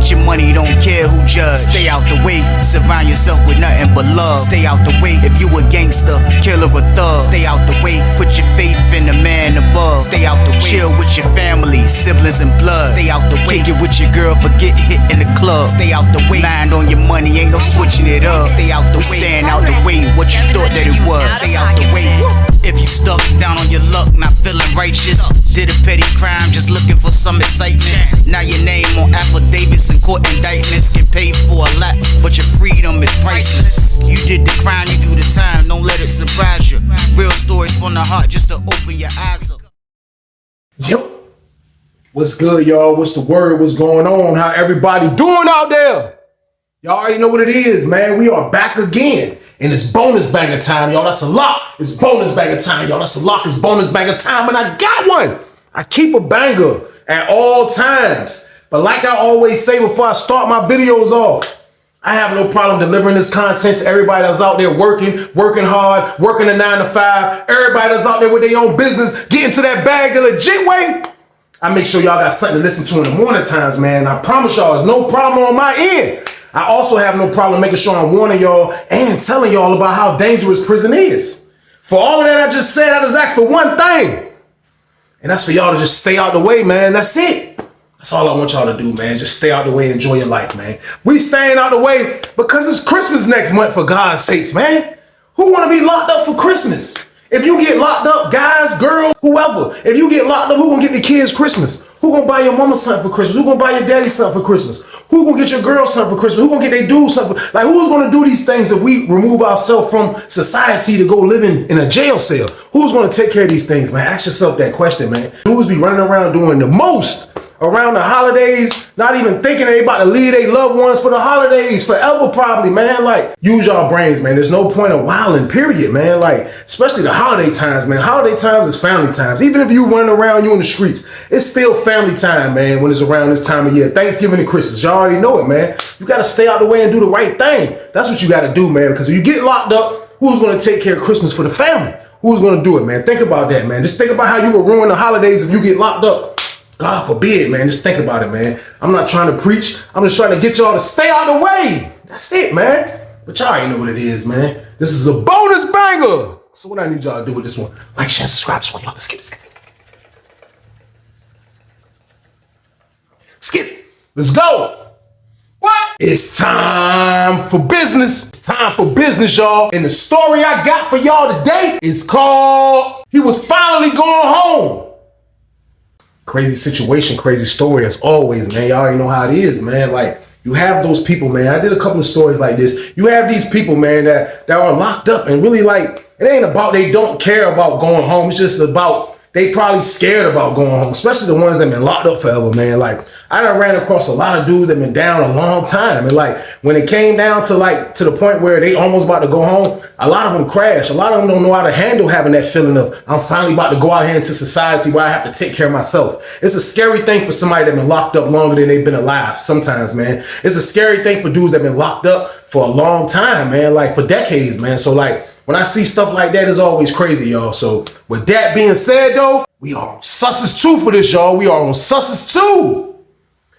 Get your money, don't care who judge. Stay out the way, surround yourself with nothing but love. Stay out the way, if you a gangster, killer or thug. Stay out the way, put your faith in the man above. Stay out the way, chill with your family, siblings and blood. Stay out the way, kick it with your girl, forget hit in the club. Stay out the way, mind on your money, ain't no switching it up. Stay out the way, stand out the way, what you thought that it was. Stay out the way. If you stuck down on your luck, not feeling righteous, did a petty crime, just looking for some excitement. Now your name on affidavits and court indictments, get paid for a lot, but your freedom is priceless. You did the crime, you do the time, don't let it surprise you. Real stories from the heart, just to open your eyes up. Yep. What's good, y'all? What's the word? What's going on? How everybody doing out there? Y'all already know what it is, man. We are back again. And it's bonus banger time, y'all. That's a lock. It's bonus banger time, y'all. That's a lock. It's bonus banger time. And I got one. I keep a banger at all times. But like I always say before I start my videos off, I have no problem delivering this content to everybody that's out there working hard, working a 9 to 5. Everybody that's out there with their own business, getting to that bag the legit way. I make sure y'all got something to listen to in the morning times, man. I promise y'all, there's no problem on my end. I also have no problem making sure I'm warning y'all and telling y'all about how dangerous prison is. For all of that I just said, I just asked for one thing. And that's for y'all to just stay out the way, man. That's it. That's all I want y'all to do, man. Just stay out the way, enjoy your life, man. We staying out the way because it's Christmas next month, for God's sakes, man. Who want to be locked up for Christmas? If you get locked up, guys, girls, whoever, if you get locked up, who gonna get the kids Christmas? Who gonna buy your mama something for Christmas? Who gonna buy your daddy something for Christmas? Who gonna get your girl something for Christmas? Who gonna get their dude something? Like, who's gonna do these things if we remove ourselves from society to go live in a jail cell? Who's gonna take care of these things, man? Ask yourself that question, man. Dudes be running around doing the most around the holidays, not even thinking they about to leave their loved ones for the holidays forever probably, man. Like, use y'all brains, man. There's no point of wilding, period, man. Like, especially the holiday times, man. Holiday times is family times. Even if you running around, you in the streets, it's still family time, man, when it's around this time of year. Thanksgiving and Christmas, y'all already know it, man. You got to stay out the way and do the right thing. That's what you got to do, man, because if you get locked up, who's going to take care of Christmas for the family? Who's going to do it, man? Think about that, man. Just think about how you will ruin the holidays if you get locked up. God forbid, man. Just think about it, man. I'm not trying to preach. I'm just trying to get y'all to stay out of the way. That's it, man. But y'all already know what it is, man. This is a bonus banger. So what I need y'all to do with this one, like, share, subscribe. So y'all, let's get this. Let's get it. Let's go. What? It's time for business. It's time for business, y'all. And the story I got for y'all today is called He Was Finally Going Home. Crazy situation, crazy story as always, man. Y'all already know how it is, man. Like, you have those people, man. I did a couple of stories like this. You have these people, man, that are locked up and really, like, it ain't about they don't care about going home. It's just about they probably scared about going home, especially the ones that been locked up forever, man. Like, I done ran across a lot of dudes that been down a long time. And like, when it came down to the point where they almost about to go home, a lot of them crash. A lot of them don't know how to handle having that feeling of, I'm finally about to go out here into society where I have to take care of myself. It's a scary thing for somebody that been locked up longer than they've been alive sometimes, man. It's a scary thing for dudes that been locked up for a long time, man, like for decades, man. So like, when I see stuff like that, it's always crazy, y'all. So with that being said, though, we are on Susses 2 for this, y'all. We are on Susses 2.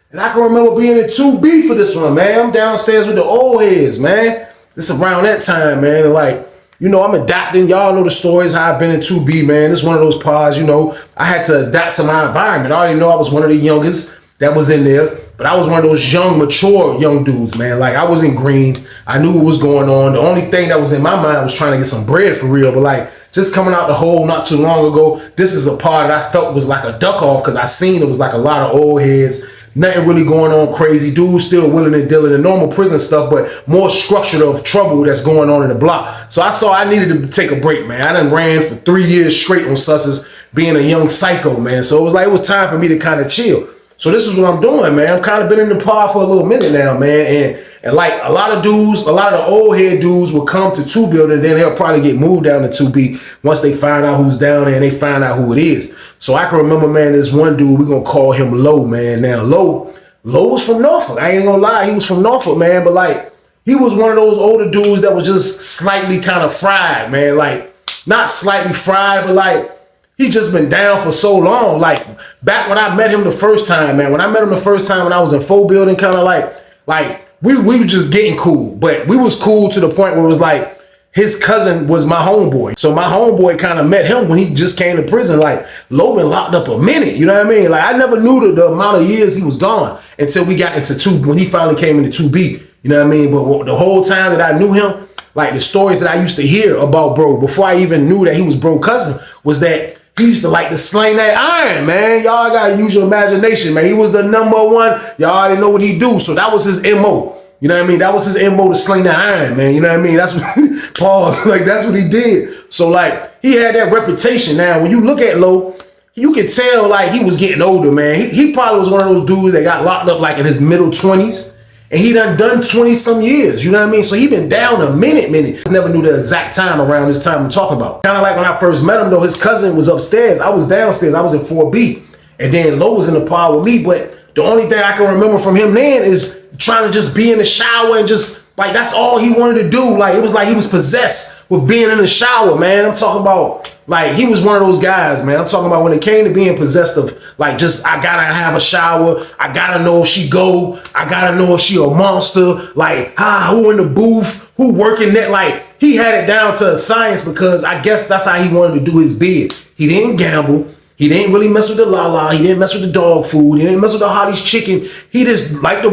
And I can remember being in 2B for this one, man. I'm downstairs with the old heads, man. It's around that time, man. And like, you know, I'm adapting. Y'all know the stories, how I've been in 2B, man. It's one of those pods, you know, I had to adapt to my environment. I already know I was one of the youngest that was in there. But I was one of those young, mature young dudes, man. Like, I was in green. I knew what was going on. The only thing that was in my mind was trying to get some bread for real. But like, just coming out the hole not too long ago, this is a part that I felt was like a duck off because I seen it was like a lot of old heads. Nothing really going on crazy. Dudes still willing and dealing in normal prison stuff, but more structured of trouble that's going on in the block. So I saw I needed to take a break, man. I done ran for 3 years straight on Susses, being a young psycho, man. So it was time for me to kind of chill. So this is what I'm doing, man. I'm kind of been in the pod for a little minute now, man. And like a lot of dudes, a lot of the old head dudes will come to 2 building, then they'll probably get moved down to 2B once they find out who's down there and they find out who it is. So I can remember, man, there's one dude, we're going to call him Low, man. Now, Low was from Norfolk. I ain't going to lie, he was from Norfolk, man. But like, he was one of those older dudes that was just slightly kind of fried, man. Like, not slightly fried, but like, he just been down for so long. Like back when I met him the first time, man. When I met him the first time when I was in full building, kind of like we were just getting cool. But we was cool to the point where it was like his cousin was my homeboy. So my homeboy kind of met him when he just came to prison. Like Lo been locked up a minute, you know what I mean? Like I never knew the amount of years he was gone until we got into when he finally came into 2B. You know what I mean? But the whole time that I knew him, like the stories that I used to hear about bro before I even knew that he was bro cousin was that he used to like to sling that iron, man. Y'all gotta use your imagination, man. He was the number one. Y'all already know what he do. So that was his MO. You know what I mean? That was his MO to sling that iron, man. You know what I mean? That's what, pause. Like that's what he did. So like he had that reputation. Now when you look at Lo, you can tell like he was getting older, man. He probably was one of those dudes that got locked up like in his middle 20s. And he done 20 some years, you know what I mean? So he been down a minute. I never knew the exact time around this time I'm talking about. Kind of like when I first met him though, his cousin was upstairs. I was downstairs, I was in 4B. And then Lo was in the pod with me, but the only thing I can remember from him then is trying to just be in the shower and just, like that's all he wanted to do. Like it was like he was possessed with being in the shower, man. I'm talking about, like he was one of those guys, man. I'm talking about when it came to being possessed of, like just, I gotta have a shower. I gotta know if she go. I gotta know if she a monster. Like, who in the booth? Who working that? Like, he had it down to a science because I guess that's how he wanted to do his bid. He didn't gamble. He didn't really mess with the la-la. He didn't mess with the dog food. He didn't mess with the Hottie's chicken. He just liked to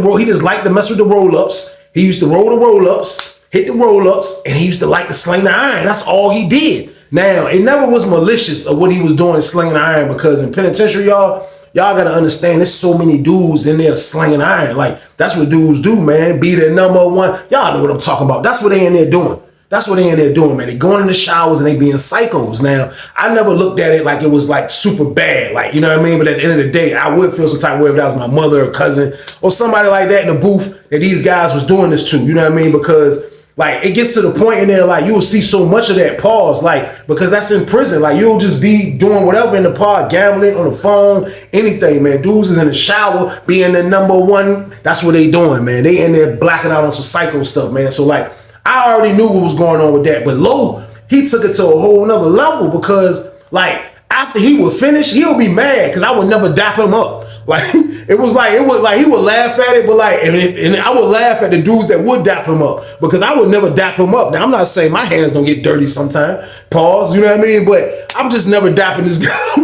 mess with the roll-ups. He used to roll the roll-ups, hit the roll-ups, and he used to like to sling the iron. That's all he did. Now, it never was malicious of what he was doing slinging iron because in penitentiary, y'all gotta understand there's so many dudes in there slinging iron. Like, that's what dudes do, man. Be their number one. Y'all know what I'm talking about. That's what they in there doing. That's what they in there doing, man. They going in the showers and they being psychos. Now, I never looked at it like it was like super bad. Like, you know what I mean? But at the end of the day, I would feel some type of way if that was my mother or cousin or somebody like that in the booth that these guys was doing this to. You know what I mean? Because like it gets to the point in there, like you will see so much of that pause, like because that's in prison. Like you'll just be doing whatever in the pod, gambling on the phone, anything, man. Dudes is in the shower, being the number one. That's what they doing, man. They in there blacking out on some psycho stuff, man. So like I already knew what was going on with that, but Lo, he took it to a whole nother level because like after he would finish, he'll be mad because I would never dap him up. Like it was like he would laugh at it, but like and I would laugh at the dudes that would dap him up because I would never dap him up. Now I'm not saying my hands don't get dirty sometimes. Pause, you know what I mean? But I'm just never dapping this guy.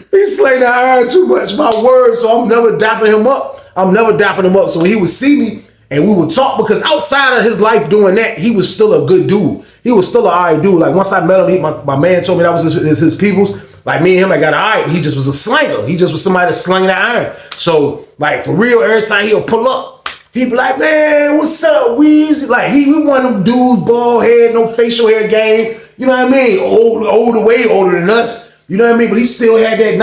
he slaying the iron too much, my word. So I'm never dapping him up. So he would see me and we would talk because outside of his life doing that, he was still a good dude. He was still an alright dude. Like once I met him, my man told me that was his people's. Like me and him, I got alright, but he just was a slinger. He just was somebody that slung that iron. So like for real, every time he'll pull up, he'd be like, man, what's up, Weezy? Like he one of them dudes, bald head, no facial hair game. You know what I mean? Older, way older than us. You know what I mean? But he still had that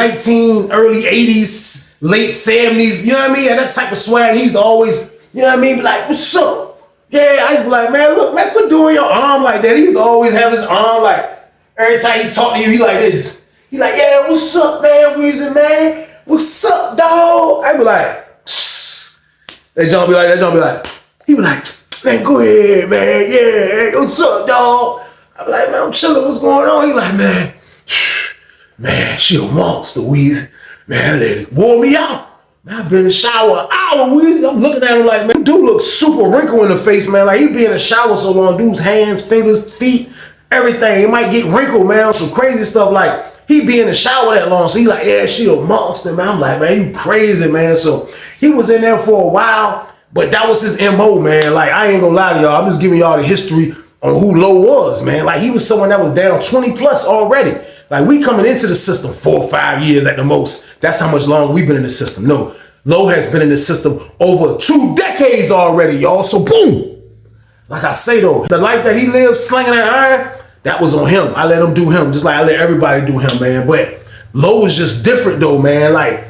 early 80s, late 70s, you know what I mean? And that type of swag. He used to always, you know what I mean? Be like, what's up? Yeah, I used to be like, man, look, man, quit doing your arm like that. He used to always have his arm like, every time he talk to you, he like this. He like, yeah, what's up, man, Weezy, man? What's up, dog? I be like, shh. That John be like, he be like, man, go ahead, man, yeah, what's up, dog? I be like, man, I'm chilling, what's going on? He like, man, she a monster, Weezy. Man, that wore me out. Man, I've been in the shower an hour, Weezy. I'm looking at him like, man, dude looks super wrinkled in the face, man. Like, he be in the shower so long, dude's hands, fingers, feet, everything. It might get wrinkled, man, some crazy stuff like, he be in the shower that long, so he like, yeah, she a monster, man. I'm like, man, you crazy, man. So he was in there for a while, but that was his MO, man. Like, I ain't gonna lie to y'all. I'm just giving y'all the history on who Lo was, man. Like, he was someone that was down 20 plus already. Like, we coming into the system 4 or 5 years at the most. That's how much longer we've been in the system. No, Lo has been in the system over 2 decades already, y'all. So boom. Like I say though, the life that he lived slinging that iron, that was on him. I let him do him, just like I let everybody do him, man. But Lo is just different though, man. Like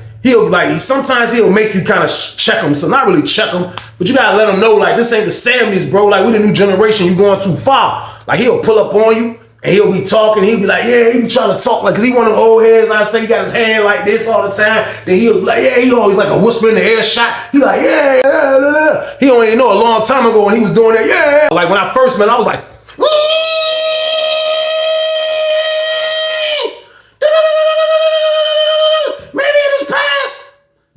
sometimes he'll make you kind of check him. So not really check him, but you gotta let him know like this ain't the 70s, bro. Like we the new generation, you going too far. Like he'll pull up on you and he'll be talking. He'll be like, yeah, he be trying to talk like, cause he one of them old heads. And I say he got his hand like this all the time. Then he'll be like, yeah, he always like a whisper in the air shot. He like, yeah. He don't even know a long time ago when he was doing that. Yeah. Like when I first met, I was like,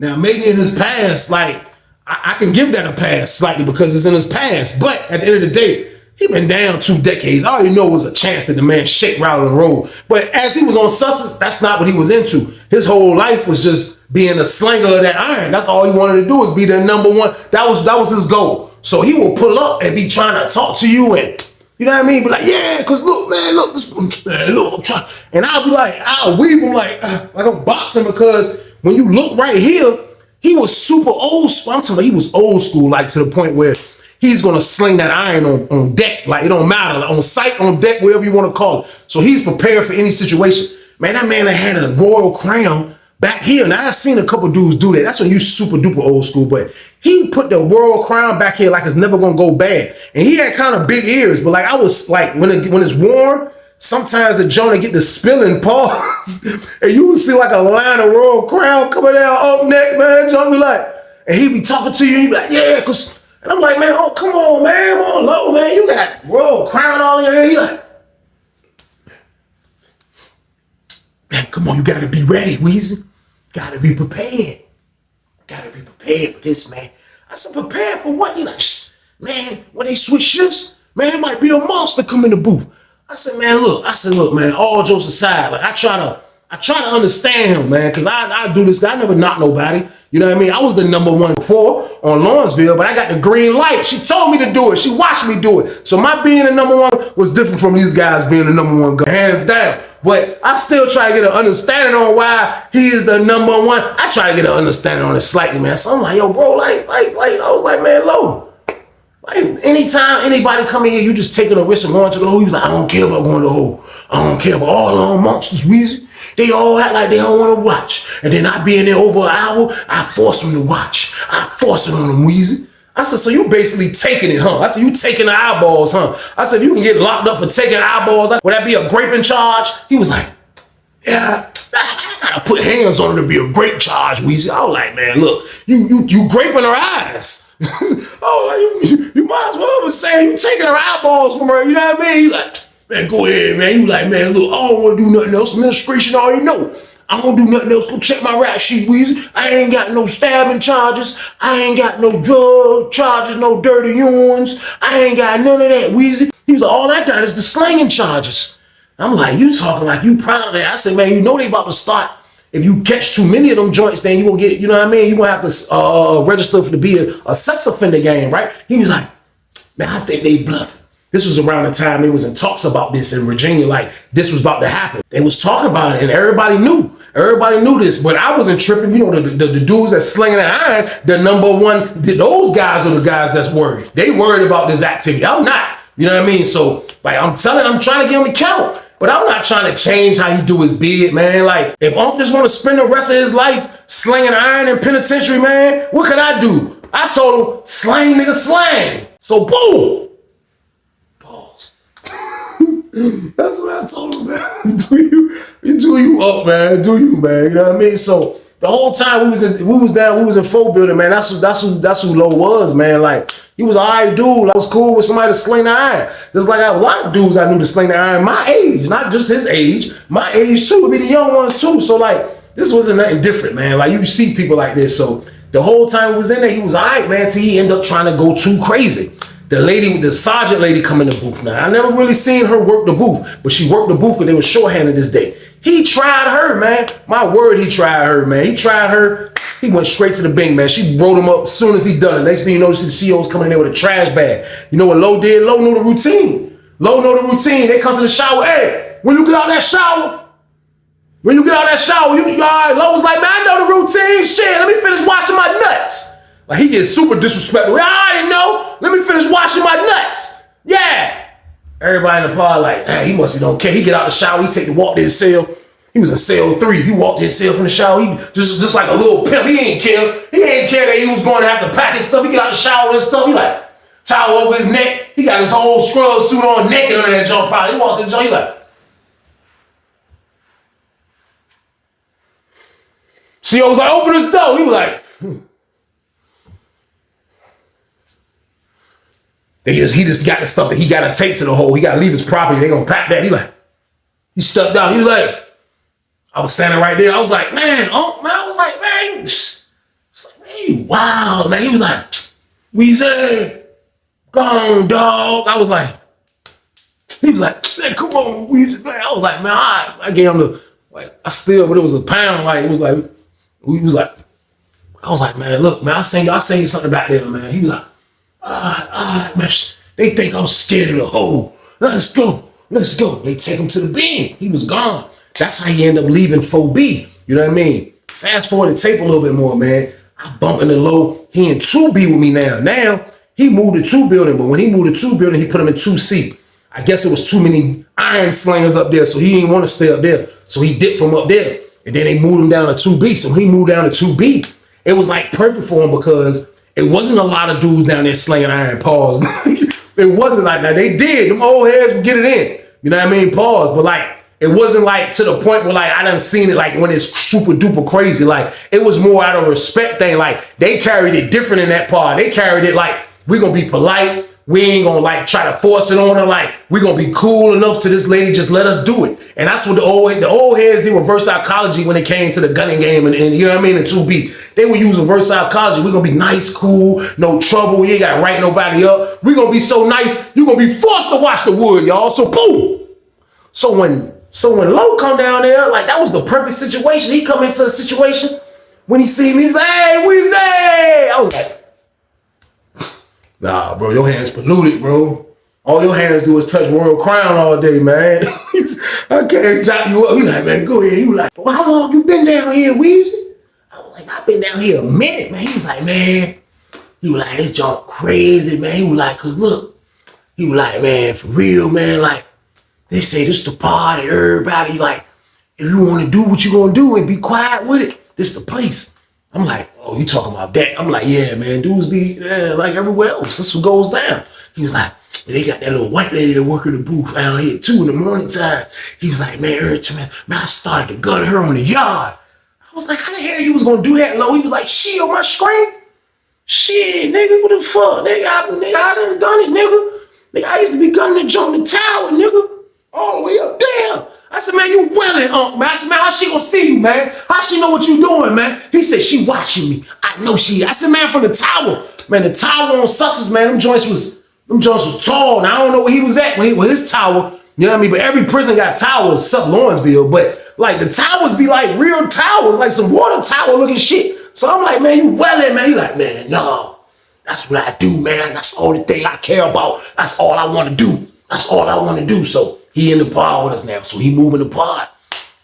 Now, maybe in his past, like, I can give that a pass slightly because it's in his past. But at the end of the day, he been down 2 decades. I already know it was a chance that the man shake, rattle, and roll. But as he was on substance, that's not what he was into. His whole life was just being a slinger of that iron. That's all he wanted to do, is be the number one. That was his goal. So he will pull up and be trying to talk to you, and you know what I mean? Be like, yeah, because look, man, look, this, man, look, I'm trying. And I'll be like, I'll weave him like I'm boxing, because when you look right here, he was super old school. I'm telling you, he was old school, like to the point where he's gonna sling that iron on deck. Like, it don't matter, like, on sight, on deck, whatever you want to call it. So he's prepared for any situation. Man, that man had a royal crown back here. Now, I've seen a couple dudes do that. That's when you super duper old school, but he put the royal crown back here like it's never gonna go bad. And he had kind of big ears, but like, I was like, when it's warm, sometimes the Jonah get the spilling paws, and you would see like a line of royal crown coming down up neck, man. Jonah be like, and he be talking to you, and he be like, yeah, cause, and I'm like, man, oh, come on, man, I'm on low, man. You got royal crown all in your head. He like, man, come on, you gotta be ready, Weezy. Gotta be prepared. Gotta be prepared for this, man. I said, prepared for what? He like, man, when they switch shifts, man, it might be a monster come in the booth. I said, look, man, all jokes aside, like, I try to understand him, man, because I do this. I never knock nobody. You know what I mean? I was the number one before on Lawrenceville, but I got the green light. She told me to do it. She watched me do it. So my being the number one was different from these guys being the number one, hands down. But I still try to get an understanding on why he is the number one. I try to get an understanding on it slightly, man. So I'm like, yo, bro, like, I was like, man, low. Like, anytime anybody come in here, you just taking a risk of going to the hole. You like, I don't care about going to the hole. I don't care about all the monsters, Weezy. They all act like they don't want to watch. And then I be in there over an hour, I force them to watch. I force it on them, Weezy. I said, so you basically taking it, huh? I said, you taking the eyeballs, huh? I said, you can get locked up for taking eyeballs. Would that be a graping charge? He was like, yeah, I gotta put hands on her to be a grape charge, Weezy. I was like, man, look, you graping her eyes. Oh, you might as well be saying you taking her eyeballs from her, you know what I mean? You like, man, go ahead, man. You like, man, look, I don't want to do nothing else. Administration already know. I don't do nothing else. Go check my rap sheet, Weezy. I ain't got no stabbing charges. I ain't got no drug charges, no dirty ones. I ain't got none of that, Weezy. He was like, all I got is the slanging charges. I'm like, you talking like you proud of that. I said, man, you know they about to start. If you catch too many of them joints, then you gonna get, you know what I mean? You gonna have to register to be a sex offender game, right? He was like, man, I think they bluffing. This was around the time they was in talks about this in Virginia, like this was about to happen. They was talking about it and everybody knew. Everybody knew this, but I wasn't tripping. You know, the dudes that's slinging that iron, the number one, those guys are the guys that's worried. They worried about this activity. I'm not, you know what I mean? So, like, I'm trying to get him to count. But I'm not trying to change how he do his bid, man. Like, if Unc just want to spend the rest of his life slinging iron in penitentiary, man, what could I do? I told him, slang, nigga, slang. So, boom. Pause. That's what I told him, man. Do you up, man. Do you, man. You know what I mean? So, the whole time we was in Folk Building, man, that's who Low was, man. Like, he was an alright dude. I was cool with somebody to sling the iron. Just like I have a lot of dudes I knew to sling the iron my age, not just his age, my age too, would be the young ones too. So like, this wasn't nothing different, man. Like, you see people like this. So the whole time he was in there, he was alright, man, till he ended up trying to go too crazy. The sergeant lady come in the booth. Now, I never really seen her work the booth, but she worked the booth because they were shorthanded this day. He tried her, man. My word, he tried her, man. He tried her. He went straight to the Bing, man. She wrote him up as soon as he done it. Next thing you know, the CEO's coming in there with a trash bag. You know what Low did? Low knew the routine. Low know the routine. They come to the shower. Hey, when you get out that shower, you all right? Low was like, man, I know the routine. Shit, let me finish washing my nuts. Like, he gets super disrespectful. I didn't know. Let me finish washing my nuts. Yeah. Everybody in the pod like, hey, he must be don't care. He get out the shower. He take the walk to his cell. He was in cell 3. He walked his cell from the shower. He just like a little pimp. He ain't care. He ain't care that he was going to have to pack his stuff. He get out the shower and stuff. He like, towel over his neck. He got his whole scrub suit on, naked under that jump powder. He walked to the joint. He like, CEO was like, open this door. He was like, He just got the stuff that he got to take to the hole. He got to leave his property. They gonna pack that. He stepped out. He was like, I was standing right there. I was like, man, oh man, I was like, man, you wild, man. He was like, Weezy, gone, dog. I was like, he was like, man, come on, Weezy, man. I was like, man, I gave him the, like, I still, but it was a pound, like, it was like, we was like, I was like, man, look, man, I seen you something about them, man. He was like, all right, man. They think I'm scared of the hole. Let's go. They take him to the bin. He was gone. That's how he ended up leaving 4B. You know what I mean? Fast forward the tape a little bit more, man. I bump in the low. He in 2B with me now. Now, he moved to 2 building, but when he moved to 2 building, he put him in 2C. I guess it was too many iron slingers up there, so he didn't want to stay up there. So he dipped from up there. And then they moved him down to 2B. So he moved down to 2B. It was like perfect for him because it wasn't a lot of dudes down there slinging iron. Pause. It wasn't like that. They did. Them old heads would get it in. You know what I mean? Pause. But like, it wasn't like to the point where like I done seen it like when it's super duper crazy. Like it was more out of respect thing. Like they carried it different in that part. They carried it like we gonna be polite. We ain't gonna like try to force it on her. Like we gonna be cool enough to this lady. Just let us do it. And that's what the old heads did with reverse psychology when it came to the gunning game and you know what I mean, and 2B. They would use reverse psychology. We gonna be nice, cool, no trouble. You ain't gotta write nobody up. We gonna be so nice. You gonna be forced to watch the wood, y'all. So boom. So when Low come down there, like that was the perfect situation. He come into a situation when he see me, he's like, hey, Weezy. I was like, nah, bro, your hands polluted, bro. All your hands do is touch Royal Crown all day, man. I can't chop you up. He's like, man, go ahead. He was like, well, how long you been down here, Weezy? I was like, I've been down here a minute, man. He was like, man. He was like, it's all crazy, man. He was like, cause look. He was like, man, for real, man, like, they say this the party, everybody, like, if you want to do what you gonna do and be quiet with it, this the place. I'm like, oh, you talking about that? I'm like, yeah, man, dudes be like everywhere else. This what goes down. He was like, they got that little white lady that work in the booth down here 2 in the morning time. He was like, man, I started to gun her on the yard. I was like, how the hell you was gonna do that, Low? He was like, shit, on my screen? Shit, nigga, what the fuck? Nigga, I done it, nigga. Nigga, I used to be gunning the joint in the tower, nigga. All the way up there. I said, man, you willing, man. I said, man, how she gonna see you, man? How she know what you doing, man? He said, she watching me. I know she is. I said, man, from the tower. Man, the tower on Sussex, man, them joints was tall. Now, I don't know where he was at when he was his tower. You know what I mean? But every prison got towers, except Lawrenceville. But, like, the towers be like real towers, like some water tower looking shit. So I'm like, man, you willing, man? He like, man, no. That's what I do, man. That's all the thing I care about. That's all I want to do. That's all I want to do. So he in the pod with us now. So he moving the pod.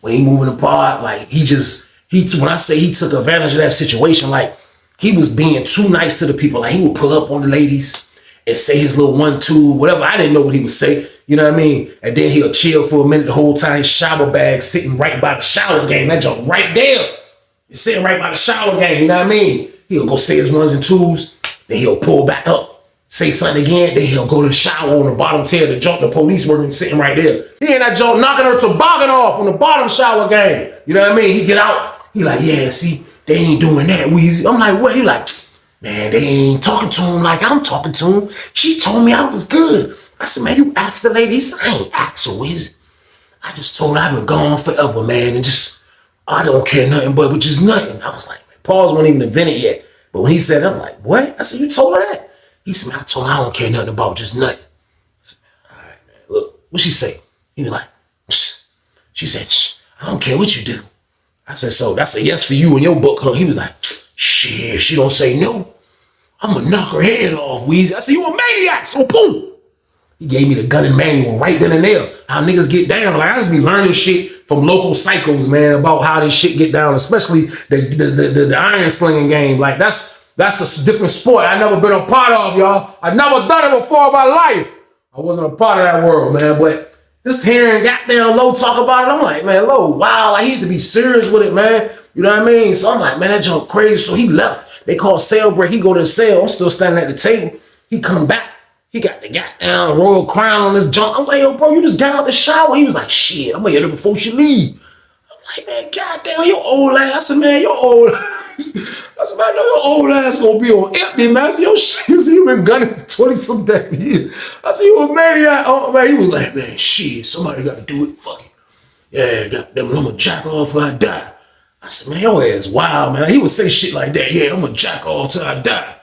When he moving the pod, like when I say he took advantage of that situation, like he was being too nice to the people. Like he would pull up on the ladies and say his little 1-2, whatever. I didn't know what he would say. You know what I mean? And then he'll chill for a minute the whole time. His shower bag sitting right by the shower game. That jump right there. He's sitting right by the shower game. You know what I mean? He'll go say his 1s and 2s. Then he'll pull back up, say something again. Then he'll go to the shower on the bottom tier to jump the police working sitting right there. He ain't that jump knocking her toboggan off on the bottom shower game. You know what I mean? He get out. He like, yeah, see, they ain't doing that, Weezy. I'm like, what? He like, man, they ain't talking to him like I'm talking to him. She told me I was good. I said, man, you asked the lady. He said, I ain't asked her, Weezy. I just told her I've been gone forever, man, and just, I don't care nothing but which is nothing. I was like, man, Paul's wasn't even invented yet. But when he said, I'm like, what? I said, you told her that? He said, man, I told her I don't care nothing about just nothing. I said, all right, man, look, what she say? He was like, shh. She said, shh, I don't care what you do. I said, so that's a yes for you in your book, huh? He was like, shit, she don't say no. I'm gonna knock her head off, Weezy. I said, you a maniac, so boom. He gave me the gunning manual right then and there. How niggas get down. Like, I just be learning shit from local psychos, man, about how this shit get down, especially the iron slinging game. Like, that's a different sport I never been a part of, y'all. I never done it before in my life. I wasn't a part of that world, man. But just hearing goddamn Low talk about it, I'm like, man, Low, wow. Like, he used to be serious with it, man. You know what I mean? So I'm like, man, that junk crazy. So he left. They call cell break. He go to the cell. I'm still standing at the table. He come back. He got the goddamn Royal Crown on his junk. I'm like, yo, bro, you just got out the shower. He was like, shit, I'm gonna hit her before she leave. I'm like, man, goddamn, your old ass. I said, man, your old ass. I said, man, I know your old ass gonna be on empty, man. I said, yo, shit, you been gunning for 20-some damn years. I said, you a maniac. Oh, man, he was like, man, shit, somebody got to do it. Fuck it. Yeah, goddamn, I'm gonna jack off when I die. I said, man, your ass wild, man. He would say shit like that. Yeah, I'm gonna jack off till I die.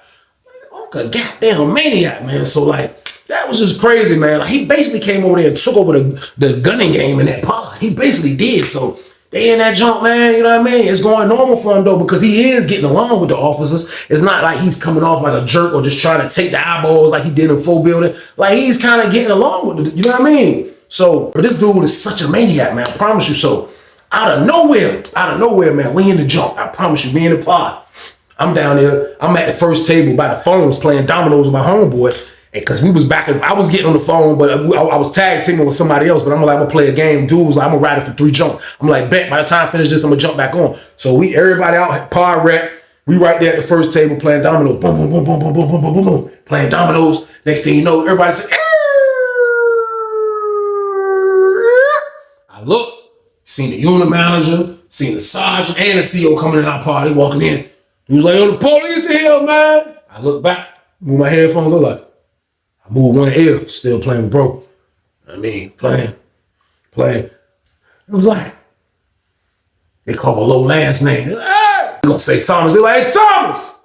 I'm a goddamn maniac, man. So like, that was just crazy, man. Like, he basically came over there and took over the gunning game in that pod. He basically did. So they in that junk, man, you know what I mean? It's going normal for him though, because he is getting along with the officers. It's not like he's coming off like a jerk or just trying to take the eyeballs like he did in full building. Like, he's kind of getting along with it, you know what I mean? So, but this dude is such a maniac, man. I promise you. So, out of nowhere, man, we in the junk. I promise you, we in the pod. I'm down there. I'm at the first table by the phones playing dominoes with my homeboy. Because we was back, I was getting on the phone, but I was tag teaming with somebody else. But I'm like, I'm gonna play a game. Dude was like, I'm gonna ride it for 3 jumps. I'm like, bet by the time I finish this, I'm gonna jump back on. So everybody out, pod rep. We right there at the first table playing dominoes. Boom, boom, boom, boom, boom, boom, boom, boom, boom, boom. Playing dominoes. Next thing you know, everybody said, I look, seen the unit manager, seen the sergeant and the CO coming in our party, walking in. He was like, yo, the police here, man. I look back, move my headphones, I'm like, I move one ear, still playing with bro. I mean, playing. It was like, they call low last name. Like, hey! They're gonna say Thomas. They're like, hey, Thomas!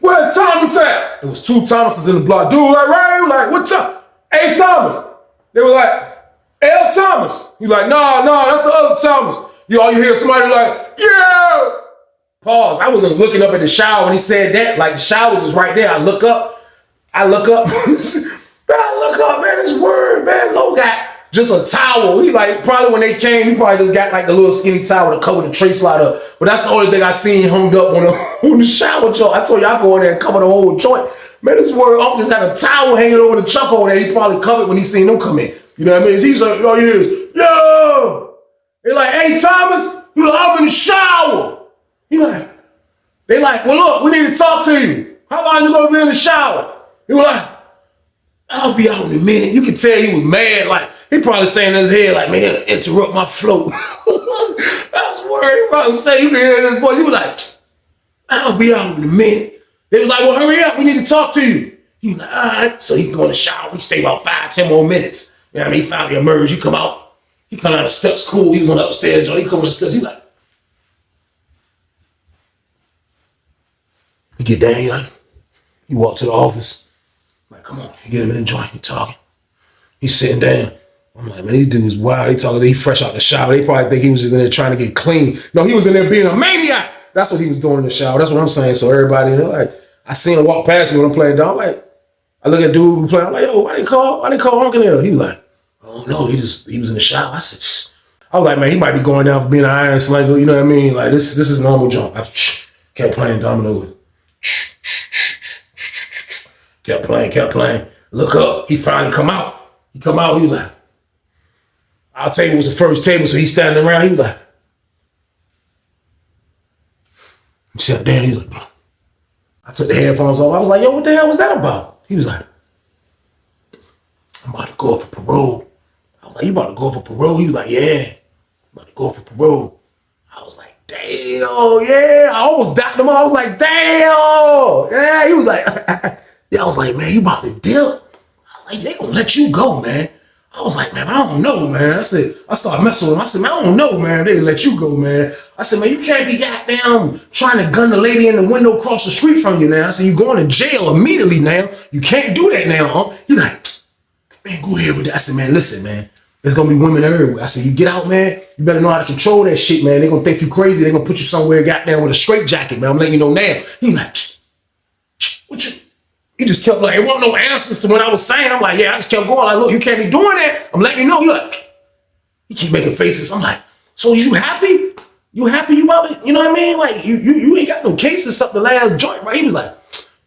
Where's Thomas at? It was 2 Thomases in the block. Dude, like, right? Like, what's up? Hey, Thomas. They were like, L. Thomas. He like, no, that's the other Thomas. All you hear somebody like, yeah! Pause. I wasn't looking up at the shower when he said that. Like, the showers is right there. I look up. Man, this word, man. Low got just a towel. He like, probably when they came, he probably just got like the little skinny towel to cover the tray slide up. But that's the only thing I seen hung up on the shower joint. I told you I go in there and cover the whole joint. Man, this word up just had a towel hanging over the chuck over there. He probably covered when he seen them come in. You know what I mean? He's like, all you hear is, yo! They're like, hey, Thomas. He's like, I'm in the shower. He like, they like, well, look, we need to talk to you. How long you gonna be in the shower? He was like, I'll be out in a minute. You can tell he was mad. Like, he probably saying in his head, like, man, interrupt my flow. That's what he probably say. You can hear his voice. He was like, I'll be out in a minute. They was like, well, hurry up. We need to talk to you. He was like, all right. So he go in the shower. He stay about 5-10 more minutes. You know what I mean? He finally emerged. He come out. He come out the steps. Cool. He was on the upstairs. He come on the steps. He like, he get down. He like, he walk to the office. Like, come on, you get him in the joint, he talking. He's sitting down. I'm like, man, these dudes wild. They talking, he fresh out the shower. They probably think he was just in there trying to get clean. No, he was in there being a maniac. That's what he was doing in the shower. That's what I'm saying. So everybody, they're like, I seen him walk past me when I'm playing down. Like, I look at dude who playing. I'm like, yo, why they call Uncle Hill? He was like, oh no, he was in the shower. I said, shh. I was like, man, he might be going down for being an iron slinger. You know what I mean? Like, this is normal junk. I kept playing domino. Kept playing. Look up. He finally come out. He was like, our table was the first table, so he's standing around. He was like, he sat down. He was like, I took the headphones off. I was like, yo, what the hell was that about? He was like, I'm about to go for parole. I was like, you about to go for parole? He was like, yeah, I'm about to go for parole. I was like, damn, yeah. I almost docked him. I was like, damn. Yeah, he was like, yeah, I was like, man, you about to dip? I was like, they gonna let you go, man. I was like, man, I don't know, man. I started messing with him. I said, man, I don't know, man. They let you go, man. I said, man, you can't be goddamn trying to gun the lady in the window across the street from you now. I said, you going to jail immediately now. You can't do that now, huh? He like, man, go ahead with that. I said, man, listen, man. There's gonna be women everywhere. I said, you get out, man. You better know how to control that shit, man. They gonna think you crazy. They gonna put you somewhere goddamn with a straight jacket, man. I'm letting you know now. He like, what you? He just kept like, it wasn't no answers to what I was saying. I'm like, yeah, I just kept going. Like, look, you can't be doing that. I'm letting you know. He like, he keep making faces. I'm like, so you happy? You happy you about it? You know what I mean? Like, you ain't got no cases up the last joint, right? He was like,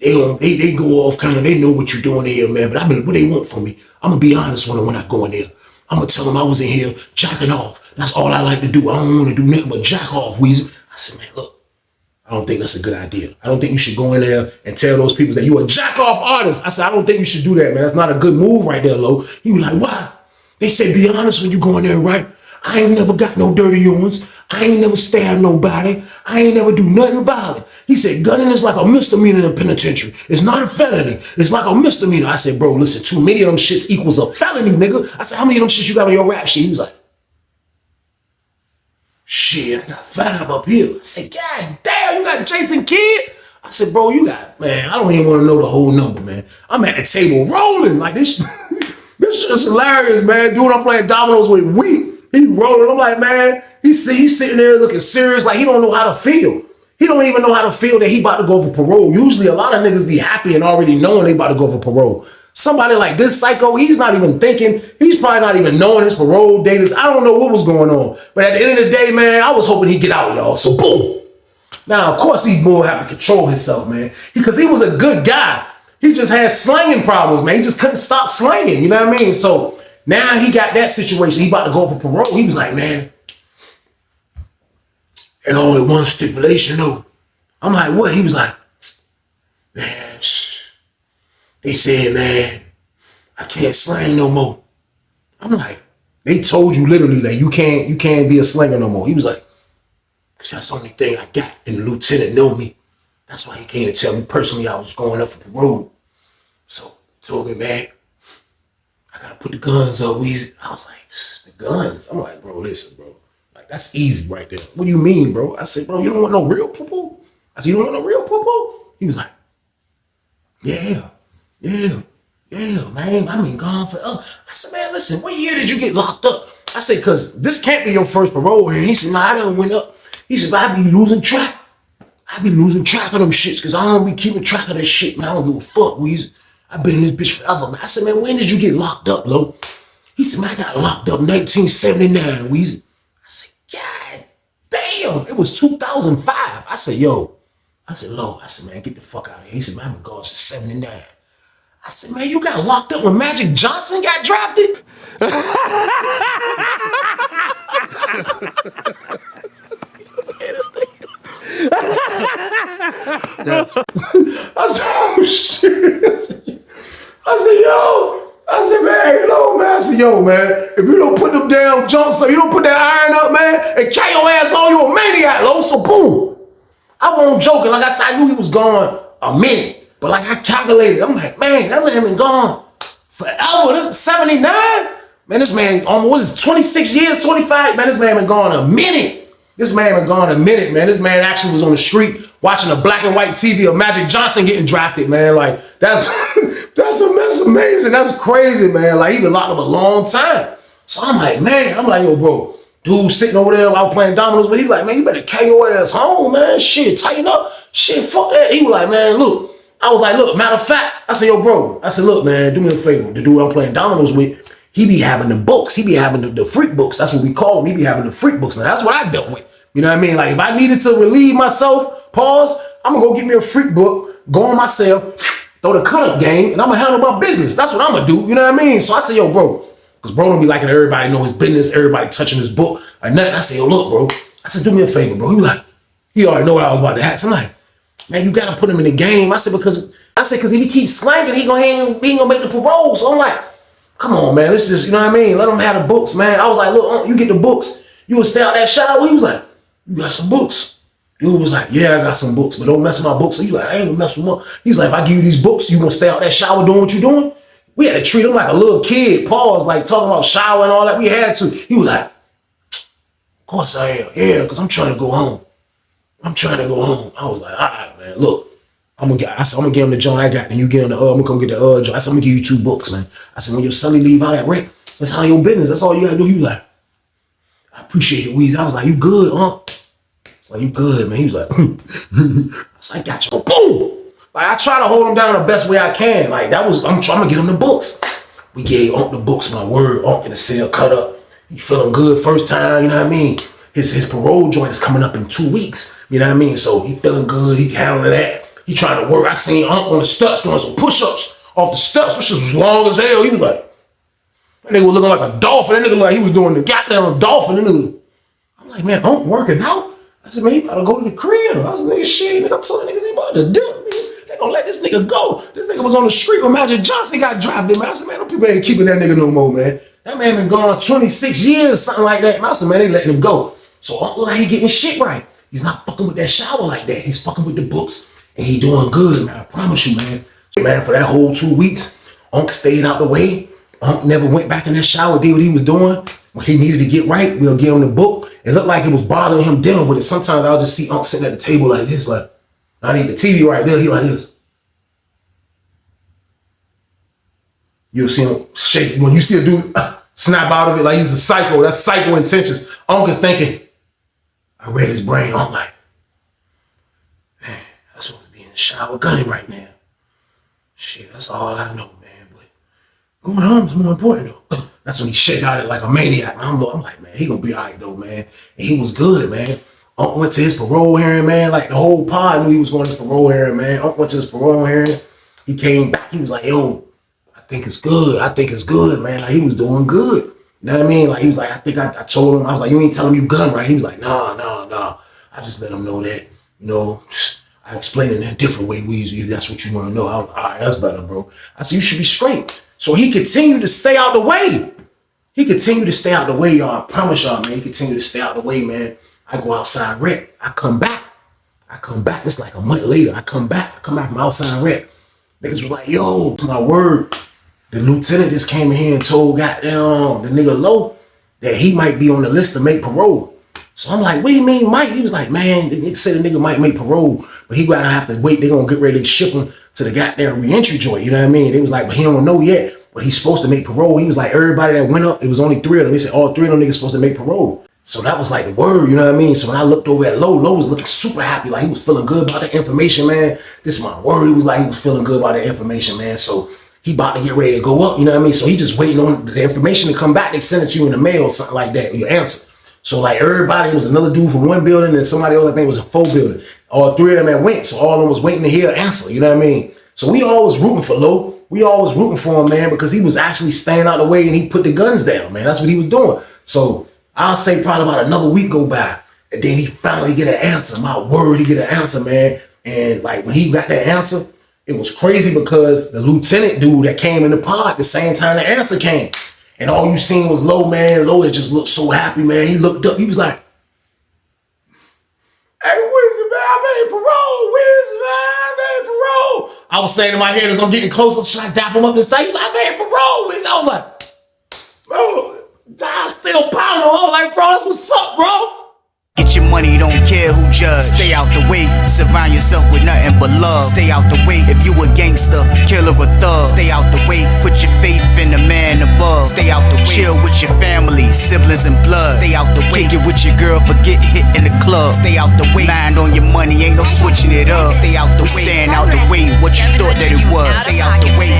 they go off kind of, they know what you're doing here, man. But what they want from me, I'm gonna be honest when I go in there. I'm gonna tell them I was in here jacking off. That's all I like to do. I don't want to do nothing but jack off, Weezy. I said, man, look, I don't think that's a good idea. I don't think you should go in there and tell those people that you a jack off artist. I said, I don't think you should do that, man. That's not a good move right there, Lo. He was like, why? They said, be honest when you go in there, right? I ain't never got no dirty ones. I ain't never stabbed nobody. I ain't never do nothing violent. He said, gunning is like a misdemeanor in the penitentiary. It's not a felony. It's like a misdemeanor. I said, bro, listen, too many of them shits equals a felony, nigga. I said, how many of them shits you got on your rap sheet? He was like, shit, I got 5 up here. I said, God damn, you got Jason Kidd? I said, bro, you got, man, I don't even want to know the whole number, man. I'm at the table rolling like this. This shit's hilarious, man. Dude, I'm playing dominoes with he rolling. I'm like, man, he's sitting there looking serious, like he don't know how to feel. He don't even know how to feel that he about to go for parole. Usually a lot of niggas be happy and already knowing they about to go for parole. Somebody like this psycho, he's not even thinking. He's probably not even knowing his parole date is. I don't know what was going on. But at the end of the day, man, I was hoping he'd get out, y'all. So boom. Now, of course, he more have to control himself, man. Because he was a good guy. He just had slanging problems, man. He just couldn't stop slanging, you know what I mean? So now he got that situation. He about to go for parole. He was like, man, and only one stipulation, though. I'm like, what? He was like, man, they said, man, I can't slang no more. I'm like, they told you literally that you can't be a slinger no more. He was like, because that's the only thing I got. And the lieutenant know me. That's why he came to tell me personally I was going up for parole. So he told me, man, I gotta put the guns up, Weezy. I was like, the guns? I'm like, bro, listen, bro. Like, that's easy right there. What do you mean, bro? I said, bro, you don't want no real poo-poo? I said, you don't want no real poo-poo? He was like, yeah, man. I've been gone forever. I said, man, listen, what year did you get locked up? I said, because this can't be your first parole hearing. He said, nah, I done went up. He said, but I be losing track. I be losing track of them shits because I don't be keeping track of that shit, man. I don't give a fuck, Weezy. I've been in this bitch forever, man. I said, man, when did you get locked up, Lo? He said, man, I got locked up 1979, Weezy. I said, God damn, it was 2005. I said, yo. I said, Lo, I said, man, get the fuck out of here. He said, man, I've been gone since 79. I said, man, you got locked up when Magic Johnson got drafted? I said, oh shit. I said, yo. I said, man, hey, Lo, man. I said, yo, man, if you don't put them damn jumps up, you don't put that iron up, man, and carry your ass on, you a maniac, Lo. So boom. I wasn't joking. Like I said, I knew he was gone a minute. But like I calculated, I'm like, man, that man been gone forever. This 79? Man, this man almost 26 years, 25. Man, this man been gone a minute. This man been gone a minute, man. This man actually was on the street watching a black and white TV of Magic Johnson getting drafted, man. Like, that's amazing. That's crazy, man. Like, he been locked up a long time. So I'm like, man, yo, bro. Dude sitting over there while playing dominoes, but he like, man, you better carry your ass home, man. Shit, tighten up. Shit, fuck that. He was like, man, look. I was like, look, matter of fact, I said, yo, bro. I said, look, man, do me a favor. The dude I'm playing dominoes with, he be having the books. He be having the freak books. That's what we call him. He be having the freak books. Now, that's what I dealt with. You know what I mean? Like, if I needed to relieve myself, pause, I'm going to go get me a freak book, go on my cell, throw the cut-up game, and I'm going to handle my business. That's what I'm going to do. You know what I mean? So I said, yo, bro, because bro don't be liking everybody know his business, everybody touching his book or nothing. I said, yo, look, bro. I said, do me a favor, bro. He was like, he already know what I was about to ask. I'm like, man, you got to put him in the game. I said, because if he keeps slanging, he ain't gonna make the parole. So I'm like, come on, man. Let's just, you know what I mean? Let him have the books, man. I was like, look, you get the books. You will stay out that shower. He was like, you got some books. Dude was like, yeah, I got some books, but don't mess with my books. So he like, I ain't gonna mess with them. He's like, if I give you these books, you gonna stay out that shower doing what you doing? We had to treat him like a little kid. Pause, like talking about shower and all that. We had to. He was like, of course I am. Yeah, because I'm trying to go home. I was like, all right, man, look. I'm gonna give him the joint I got, and you give him the I'm gonna come get the joint. I said, I'm gonna give you 2 books, man. I said, when your sonny leave out that rent, that's how your business. That's all you gotta do. He was like, I appreciate it, Weezy. I was like, you good, huh? It's like, you good, man. He was like, I was like, got you. Boom. Like, I try to hold him down the best way I can. Like, I'm trying to get him the books. We gave Unc the books, my word. Unc in the cell cut up. He feeling good first time, you know what I mean? His parole joint is coming up in 2 weeks, you know what I mean? So he feeling good. He handling that. He trying to work. I seen Unc on the steps doing some push-ups off the steps, which was long as hell. He was like, that nigga was looking like a dolphin. That nigga like he was doing the goddamn dolphin. I'm like, man, Unc working out? I said, man, he about to go to the crib. I was like, shit, nigga, I'm telling niggas he about to dip. They gonna let this nigga go. This nigga was on the street when Magic Johnson got drafted, man. I said, man, them people ain't keeping that nigga no more, man. That man been gone 26 years, something like that. And I said, man, they letting him go. So Unc look like he getting shit right. He's not fucking with that shower like that. He's fucking with the books. And he doing good, man. I promise you, man. So, man, for that whole 2 weeks, Unc stayed out the way. Unc never went back in that shower, did what he was doing. when he needed to get right, we'll give him the book. It looked like it was bothering him dealing with it. Sometimes I'll just see Unc sitting at the table like this, like, I need the TV right there. He like this. You'll see him shake. When you see a dude snap out of it like he's a psycho, that's psycho intentions. Unc is thinking, I read his brain. I'm like, man, I'm supposed to be in the shower gunning right now. Shit, that's all I know, man. But going home is more important, though. That's when he shake out it like a maniac. I'm like, man, he gonna be all right, though, man. And he was good, man. Unc went to his parole hearing, man. Like, the whole pod knew he was going to his parole hearing, man. Unc went to his parole hearing. He came back. He was like, yo, I think it's good, man. Like, he was doing good. You know what I mean? Like, he was like, I told him, I was like, you ain't telling him you gun, right? He was like, nah. I just let him know that, you know, I explained it in a different way, Weezy, if that's what you want to know. I was, all right, that's better, bro. I said, you should be straight. So he continued to stay out the way. Y'all. I promise y'all, man. He continued to stay out the way, man. I go outside rec. I come back. It's like a month later. I come back from outside rec. Niggas was like, yo, to my word, the lieutenant just came in here and told goddamn the nigga Low that he might be on the list to make parole. So I'm like, what do you mean, Mike? He was like, man, the nigga said the nigga might make parole, but he gotta have to wait. They gonna get ready to ship him to the goddamn reentry joint. You know what I mean? They was like, but he don't know yet, but he's supposed to make parole. He was like, everybody that went up, it was only 3 of them. He said all 3 of them niggas supposed to make parole. So that was like the word, you know what I mean? So when I looked over at Low was looking super happy. Like, he was feeling good about the information, man. This is my word. He was like, he was feeling good about the information, man. So he about to get ready to go up, you know what I mean? So he just waiting on the information to come back. They send it to you in the mail or something like that, your answer. So like everybody, it was another dude from one building and somebody else, I think it was a 4 building. All 3 of them had went. So all of them was waiting to hear an answer, you know what I mean? So we always rooting for Low. We always rooting for him, man, because he was actually staying out of the way and he put the guns down, man. That's what he was doing. So I'll say probably about another week go by and then he finally get an answer. My word, he get an answer, man. And like when he got that answer, it was crazy because the lieutenant dude that came in the pod the same time the answer came. And all you seen was Low, man. Low just looked so happy, man. He looked up. He was like, hey, Wizzy, man, I made parole. Wizzy, man, I made parole. I was saying in my head as I'm getting closer, should I dap him up this time? He was like, I made parole, Wizzy. I was like, bro, I still pounding. I was like, bro, that's what's up, bro. Get your money, don't care who judge. Stay out the way, surround yourself with nothing but love. Stay out the way if you a gangster, killer or thug. Stay out the way, put your faith in the man above. Stay out the way, chill with your family, siblings and blood. Stay out the way, kick it with your girl, forget hit in the club. Stay out the way, mind on your money, ain't no switching it up. Stay out the way, stand out the way, what you thought that it was. Stay out the way,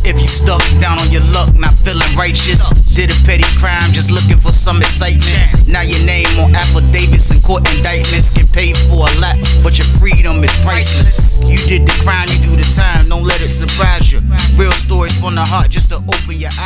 if you stuck down on your luck, not feeling righteous. Did a petty crime, just looking for some excitement. Now your name on affidavits and court indictments. Get paid for a lot, but your freedom is priceless. You did the crime, you do the time, don't let it surprise you. Real stories from the heart just to open your eyes.